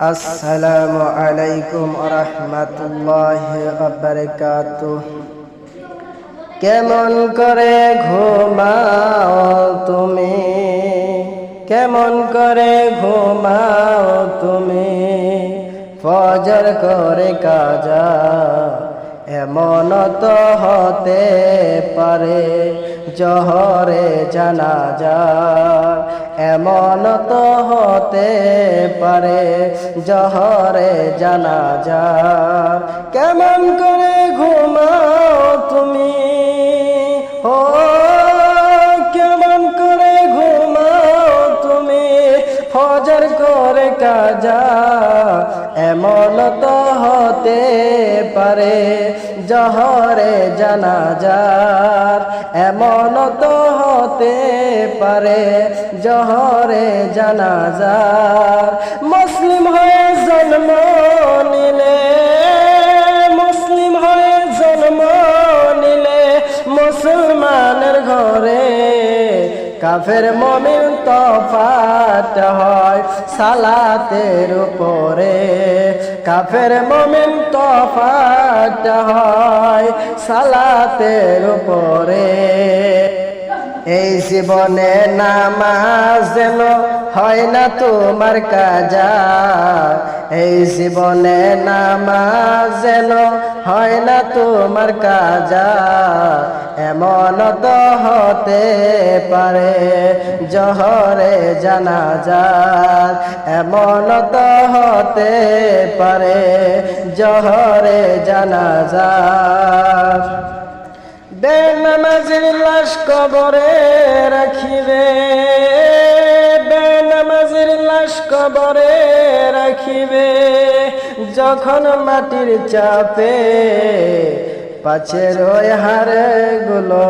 আসসালামু আলাইকুম ওয়া রাহমাতুল্লাহি ওয়া বারাকাতুহু। কেমন করে ঘুমাও তুমি, কেমন করে ঘুমাও তুমি, ফজর করে কাজা এমন তো হতে পারে জোহরে জানাজা, এমন তো হতে পারে জোহরে জানাজা। কেমন করে ঘুমাও তুমি, ও কেমন করে ঘুমাও তুমি, ফজর করে কাজা এমন তো হতে পারে জোহরে জানাজার, এমন তো হতে পারে জোহরে জানাজার। মুসলিম হয়ে জন্ম নিলে, মুসলিম হয়ে জন্ম নিলে মুসলমানের ঘরে, কাফের মুমিন তফাত হয় সালাতের উপরে, কাফের মুমিন তফাত হয় সালাতের উপরে। এই জীবনে নামাজ যেন হয় না তোমার কাজা, এই জীবনে নামাজ যেন হয় না তোমার কাজা, এমন তো হতে পারে জোহরে জানাজার, এমন তো হতে পারে জোহরে জানাজার। বেনামাজির লাশ কবরে রাখিবে, বেনামাজির লাশ কবরে রাখিবে, যখন মাটির চাপে পাছের ওই হাড় গুলো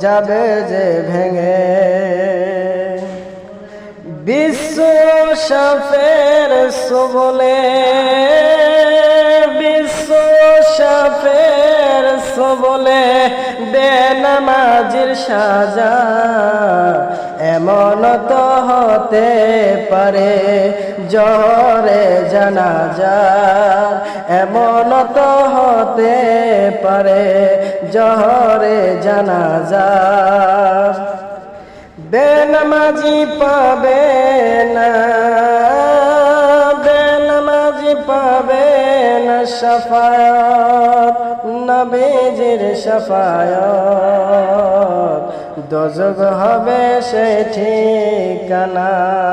যাবে যে ভেঙে। বিশ্ব সাফের সবলে, বিশ্ব সাফের সবলে বেনামাজির সাজা, এমন তো হতে পারে জোহরে জানাজা, এমন তো হতে পারে জোহরে জানাজা। বেনামাজি পাবে না, বেনামাজি পাবে না শাফায়াত, নবীজির শাফায়াত, দোজখ হবে সেই ঠিকানা।